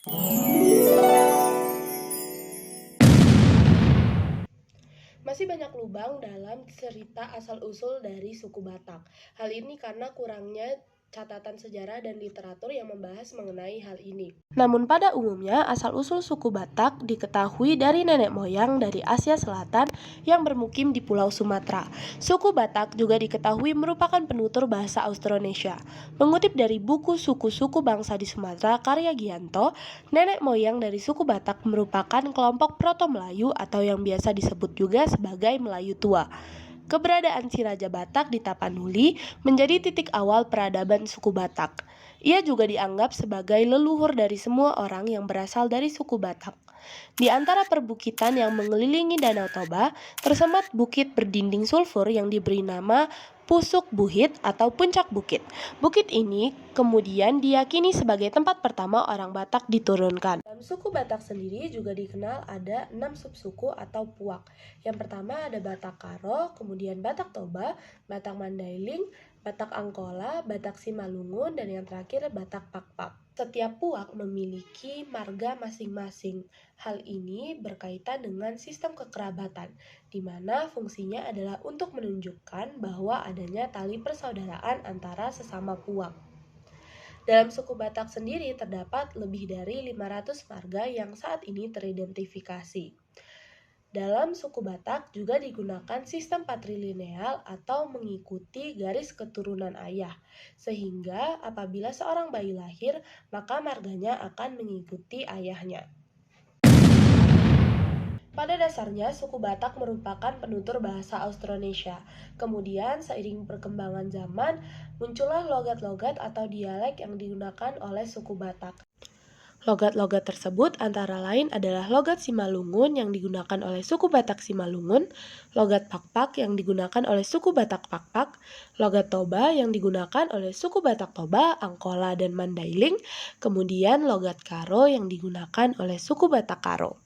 Masih banyak lubang dalam cerita asal-usul dari suku Batak. Hal ini karena kurangnya catatan sejarah dan literatur yang membahas mengenai hal ini. Namun pada umumnya, asal-usul suku Batak diketahui dari nenek moyang dari Asia Selatan yang bermukim di Pulau Sumatera. Suku Batak juga diketahui merupakan penutur bahasa Austronesia. Mengutip dari buku Suku-suku Bangsa di Sumatera karya Gianto, nenek moyang dari suku Batak merupakan kelompok Proto-Melayu atau yang biasa disebut juga sebagai Melayu Tua. Keberadaan si Raja Batak di Tapanuli menjadi titik awal peradaban suku Batak. Ia juga dianggap sebagai leluhur dari semua orang yang berasal dari suku Batak. Di antara perbukitan yang mengelilingi Danau Toba, tersemat bukit berdinding sulfur yang diberi nama Pusuk Buhit atau Puncak Bukit. Bukit ini kemudian diyakini sebagai tempat pertama orang Batak diturunkan. Dalam suku Batak sendiri juga dikenal ada 6 subsuku atau puak. Yang pertama ada Batak Karo, kemudian Batak Toba, Batak Mandailing, Batak Angkola, Batak Simalungun, dan yang terakhir Batak Pakpak. Setiap puak memiliki marga masing-masing. Hal ini berkaitan dengan sistem kekerabatan, di mana fungsinya adalah untuk menunjukkan bahwa adanya tali persaudaraan antara sesama puak. Dalam suku Batak sendiri terdapat lebih dari 500 marga yang saat ini teridentifikasi. Dalam suku Batak juga digunakan sistem patrilineal atau mengikuti garis keturunan ayah, sehingga apabila seorang bayi lahir, maka marganya akan mengikuti ayahnya. Pada dasarnya, suku Batak merupakan penutur bahasa Austronesia. Kemudian, seiring perkembangan zaman, muncullah logat-logat atau dialek yang digunakan oleh suku Batak. Logat-logat tersebut antara lain adalah logat Simalungun yang digunakan oleh suku Batak Simalungun, logat Pakpak yang digunakan oleh suku Batak Pakpak, logat Toba yang digunakan oleh suku Batak Toba, Angkola, dan Mandailing, kemudian logat Karo yang digunakan oleh suku Batak Karo.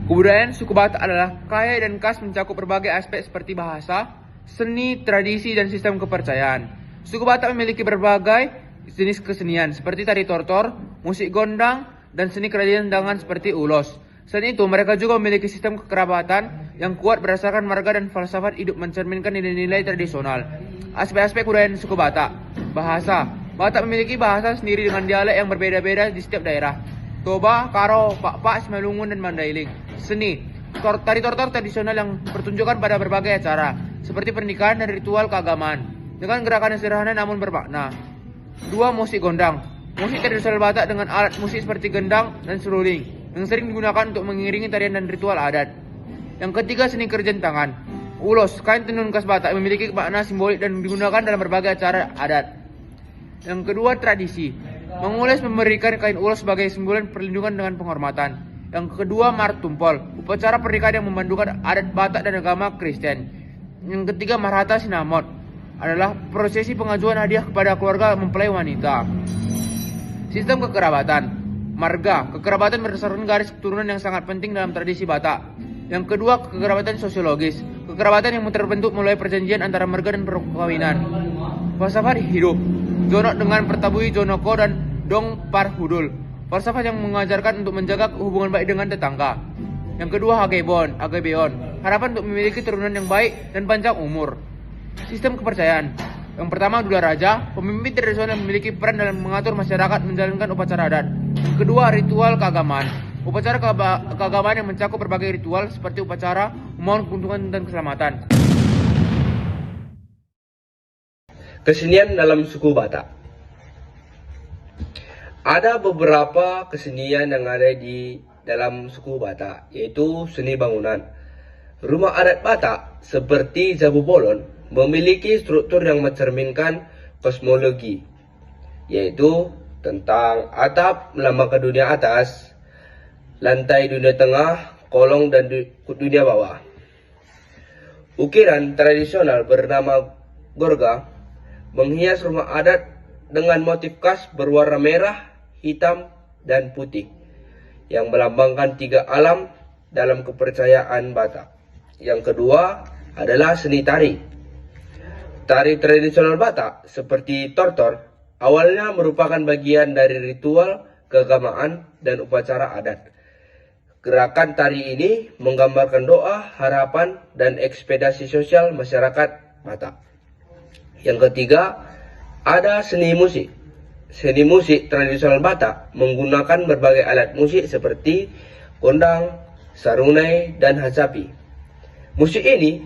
Kebudayaan suku Batak adalah kaya dan khas mencakup berbagai aspek seperti bahasa, seni, tradisi, dan sistem kepercayaan. Suku Batak memiliki berbagai jenis kesenian seperti tari tortor, musik gondang, dan seni kerajinan tangan seperti ulos. Selain itu, mereka juga memiliki sistem kekerabatan yang kuat berdasarkan marga dan falsafat hidup mencerminkan nilai-nilai tradisional. Aspek-aspek kebudayaan suku Batak. Bahasa. Batak memiliki bahasa sendiri dengan dialek yang berbeda-beda di setiap daerah. Toba, Karo, Pakpak, Simalungun, dan Mandailing. Seni. Tari tortor tradisional yang pertunjukan pada berbagai acara, seperti pernikahan dan ritual keagamaan, dengan gerakan yang sederhana namun bermakna. 2. Musik gondang. Musik tradisional Batak dengan alat musik seperti gendang dan seruling, yang sering digunakan untuk mengiringi tarian dan ritual adat. Yang ketiga, seni kerjaan tangan. Ulos, kain tenun khas Batak memiliki makna simbolik dan digunakan dalam berbagai acara adat. Yang kedua, tradisi. Mengulas memberikan kain ulos sebagai simbol perlindungan dengan penghormatan. Yang kedua, martumpol, upacara pernikahan yang memandukan adat Batak dan agama Kristen. Yang ketiga, marhata sinamot, adalah prosesi pengajuan hadiah kepada keluarga mempelai wanita. Sistem kekerabatan. Marga, kekerabatan berdasarkan garis keturunan yang sangat penting dalam tradisi Batak. Yang kedua, kekerabatan sosiologis, kekerabatan yang terbentuk melalui perjanjian antara marga dan perkawinan. Falsafat hidup, Jonok dengan pertabui Jonoko dan Dong Parhudul, falsafat yang mengajarkan untuk menjaga hubungan baik dengan tetangga. Yang kedua, Hagebon, harapan untuk memiliki turunan yang baik dan panjang umur. Sistem kepercayaan. Yang pertama, Dula Raja, pemimpin tradisional yang memiliki peran dalam mengatur masyarakat menjalankan upacara adat. Yang kedua, ritual keagamaan, upacara keagamaan yang mencakup berbagai ritual seperti upacara memohon keuntungan dan keselamatan. Kesenian dalam suku Batak. Ada beberapa kesenian yang ada di dalam suku Batak, yaitu seni bangunan. Rumah adat Batak seperti Zabu Bolon memiliki struktur yang mencerminkan kosmologi, yaitu tentang atap melambangkan dunia atas, lantai dunia tengah, kolong dan dunia bawah. Ukiran tradisional bernama Gorga menghias rumah adat dengan motif khas berwarna merah, hitam, dan putih yang melambangkan 3 alam dalam kepercayaan Batak. Yang kedua adalah seni tari. Tari tradisional Batak seperti tortor Awalnya merupakan bagian dari ritual, keagamaan, dan upacara adat. Gerakan tari ini menggambarkan doa, harapan, dan ekspektasi sosial masyarakat Batak. Yang ketiga, ada seni musik. Seni musik tradisional Batak menggunakan berbagai alat musik seperti kondang, sarunai, dan hasapi. Musik ini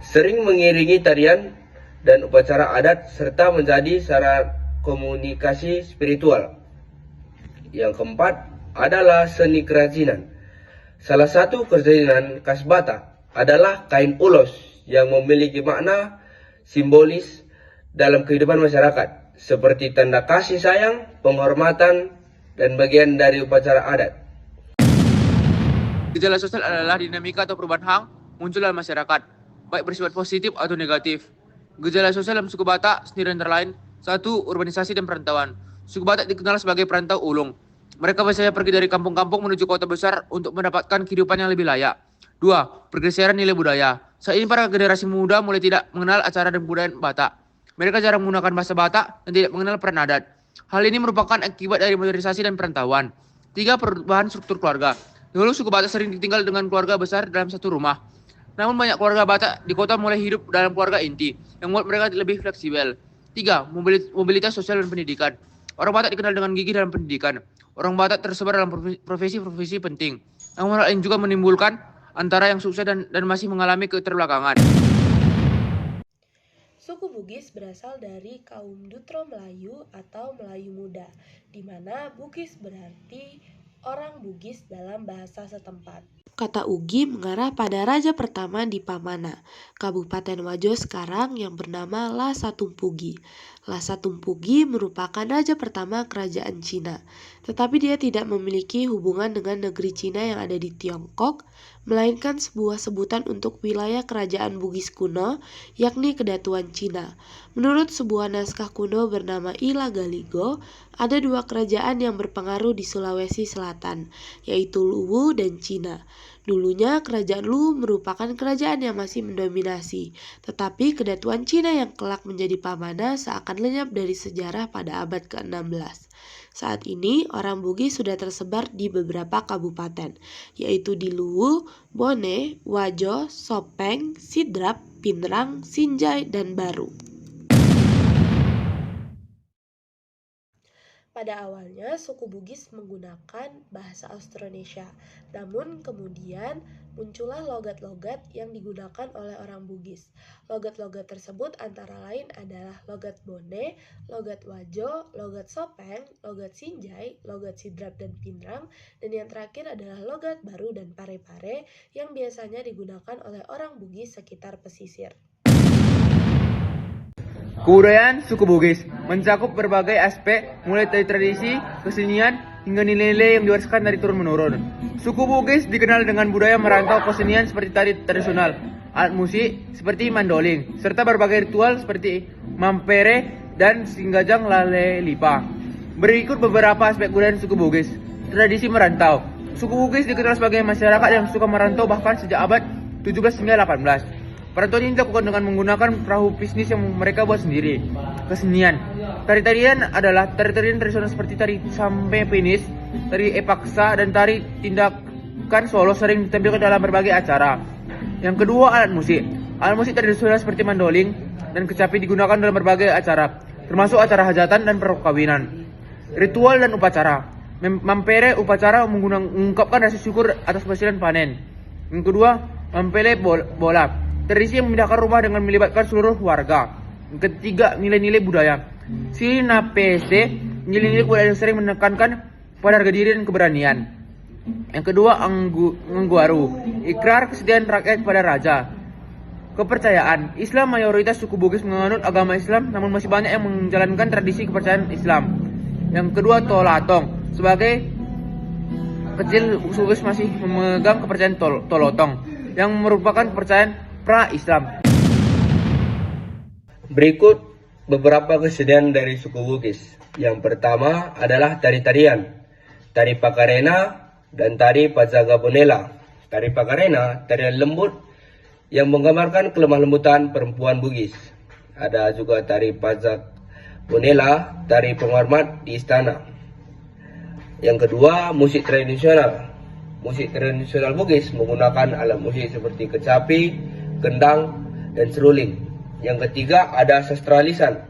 sering mengiringi tarian dan upacara adat serta menjadi sarana komunikasi spiritual. Yang keempat adalah seni kerajinan. Salah satu kerajinan khas Batak adalah kain ulos yang memiliki makna simbolis dalam kehidupan masyarakat, seperti tanda kasih sayang, penghormatan, dan bagian dari upacara adat. Gejala sosial adalah dinamika atau perubahan hang muncul dalam masyarakat, baik bersifat positif atau negatif. Gejala sosial dalam suku Batak sendiri antara lain: 1. Urbanisasi dan perantauan. Suku Batak dikenal sebagai perantau ulung. Mereka biasanya pergi dari kampung-kampung menuju kota besar untuk mendapatkan kehidupan yang lebih layak. 2. Pergeseran nilai budaya. Saat ini para generasi muda mulai tidak mengenal acara dan budaya Batak. Mereka jarang menggunakan bahasa Batak dan tidak mengenal peran adat. Hal ini merupakan akibat dari modernisasi dan perantauan. 3. Perubahan struktur keluarga. Dulu suku Batak sering ditinggal dengan keluarga besar dalam satu rumah. Namun banyak keluarga Batak di kota mulai hidup dalam keluarga inti, yang membuat mereka lebih fleksibel. 3. Mobilitas sosial dan pendidikan. Orang Batak dikenal dengan gigih dalam pendidikan. Orang Batak tersebar dalam profesi-profesi penting. Namun hal ini juga menimbulkan antara yang sukses dan masih mengalami keterbelakangan. Suku Bugis berasal dari kaum Dutro Melayu atau Melayu Muda, di mana Bugis berarti orang Bugis dalam bahasa setempat. Kata Ugi mengarah pada raja pertama di Pamana, Kabupaten Wajo sekarang yang bernama Lhasa Tumpugi. Lhasa Tumpugi merupakan raja pertama kerajaan Cina, tetapi dia tidak memiliki hubungan dengan negeri Cina yang ada di Tiongkok, melainkan sebuah sebutan untuk wilayah kerajaan Bugis kuno, yakni Kedatuan Cina. Menurut sebuah naskah kuno bernama Ila Galigo, ada dua kerajaan yang berpengaruh di Sulawesi Selatan, yaitu Luwu dan Cina. Dulunya kerajaan Luwu merupakan kerajaan yang masih mendominasi, tetapi Kedatuan Cina yang kelak menjadi Pamana seakan lenyap dari sejarah pada abad ke-16. Saat ini, orang Bugis sudah tersebar di beberapa kabupaten, yaitu di Luwu, Bone, Wajo, Sopeng, Sidrap, Pinrang, Sinjai, dan Baru. Pada awalnya, suku Bugis menggunakan bahasa Austronesia, namun kemudian muncullah logat-logat yang digunakan oleh orang Bugis. Logat-logat tersebut antara lain adalah logat Bone, logat Wajo, logat Sopeng, logat Sinjai, logat Sidrap dan Pinrang, dan yang terakhir adalah logat Baru dan Pare-Pare yang biasanya digunakan oleh orang Bugis sekitar pesisir. Kebudayaan suku Bugis mencakup berbagai aspek, mulai dari tradisi, kesenian, hingga nilai-nilai yang diwariskan dari turun-menurun. Suku Bugis dikenal dengan budaya merantau kesenian seperti tari tradisional, alat musik seperti mandoling, serta berbagai ritual seperti mampere dan singgajang lale lipa. Berikut beberapa aspek budaya suku Bugis. Tradisi merantau. Suku Bugis dikenal sebagai masyarakat yang suka merantau bahkan sejak abad 17 hingga 18. Perantauan ini dilakukan dengan menggunakan perahu bisnis yang mereka buat sendiri. Kesenian. Tari-tarian adalah tari-tarian tradisional seperti tari sampai penis, tari epaksa, dan tari tindakan solo sering ditampilkan dalam berbagai acara. Yang kedua, alat musik. Alat musik tradisional seperti mandoling dan kecapi digunakan dalam berbagai acara, termasuk acara hajatan dan perkawinan. Ritual dan upacara. Mampere upacara mengungkapkan rasa syukur atas hasil panen. Yang kedua, mampele bola. Tradisi yang memindahkan rumah dengan melibatkan seluruh warga. Yang ketiga, nilai-nilai budaya. Sinapese, nilai-nilai budaya yang sering menekankan pada harga diri dan keberanian. Yang kedua, Angguaru, ikrar kesetiaan rakyat pada raja. Kepercayaan. Islam mayoritas suku Bugis menganut agama Islam, namun masih banyak yang menjalankan tradisi kepercayaan Islam. Yang kedua, Tolatong. Sebagai kecil, suku Bugis masih memegang kepercayaan Tolotong, yang merupakan kepercayaan pra-Islam. Berikut beberapa kesenian dari suku Bugis. Yang pertama adalah tari-tarian, tari Pakarena dan tari Pazagabonela. Tari Pakarena, tarian lembut yang menggambarkan kelemah lembutan perempuan Bugis. Ada juga tari Bonela, tari penghormat di istana. Yang kedua, musik tradisional. Musik tradisional Bugis menggunakan alat musik seperti kecapi, gendang, dan seruling. Yang ketiga, ada sastra lisan.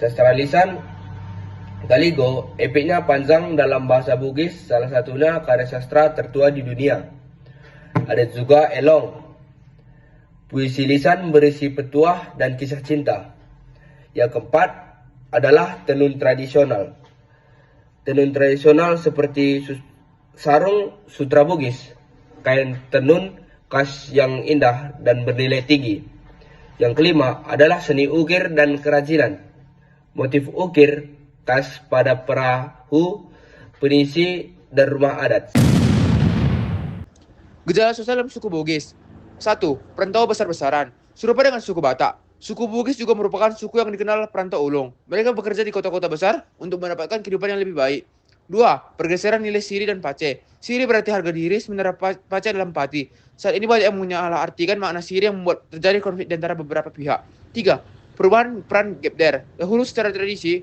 Sastra lisan Galigo, epiknya panjang dalam bahasa Bugis, salah satunya karya sastra tertua di dunia. Ada juga elong, puisi lisan berisi petuah dan kisah cinta. Yang keempat adalah tenun tradisional. Tenun tradisional seperti sarung sutra Bugis, kain tenun khas yang indah dan bernilai tinggi. Yang kelima adalah seni ukir dan kerajinan. Motif ukir khas pada perahu, penisi, dan rumah adat. Gejala sosial dalam suku Bugis. 1. Perantau besar-besaran. Serupa dengan suku Batak, suku Bugis juga merupakan suku yang dikenal perantau ulung. Mereka bekerja di kota-kota besar untuk mendapatkan kehidupan yang lebih baik. 2. Pergeseran nilai siri dan pace. Siri berarti harga diri, sementara pace adalah pati. Saat ini banyak yang menyalah-artikan makna siri yang membuat terjadi konflik di antara beberapa pihak. 3. Perubahan peran gender. Dahulu secara tradisi,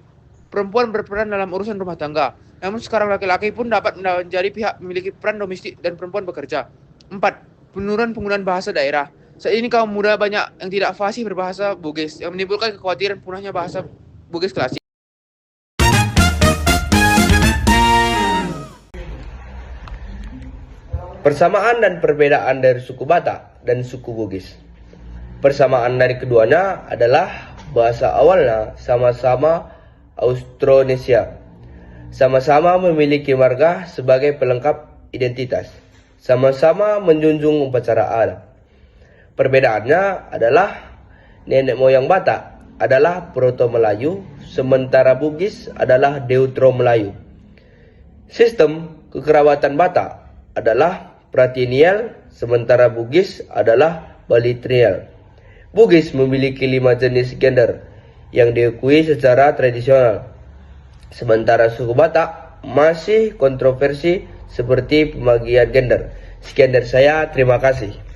perempuan berperan dalam urusan rumah tangga. Namun sekarang laki-laki pun dapat menjadi pihak memiliki peran domestik dan perempuan bekerja. 4. Penurunan penggunaan bahasa daerah. Saat ini kaum muda banyak yang tidak fasih berbahasa Bugis, yang menimbulkan kekhawatiran punahnya bahasa Bugis klasik. Persamaan dan perbedaan dari suku Batak dan suku Bugis. Persamaan dari keduanya adalah bahasa awalnya sama-sama Austronesia. Sama-sama memiliki marga sebagai pelengkap identitas. Sama-sama menjunjung upacara adat. Perbedaannya adalah nenek moyang Batak adalah Proto-Melayu, sementara Bugis adalah Deutero-Melayu. Sistem kekerabatan Batak adalah Pratrinial, sementara Bugis adalah Balitrinial. Bugis memiliki 5 jenis gender yang diakui secara tradisional, sementara suku Batak masih kontroversi seperti pembagian gender. Sekian dari saya, terima kasih.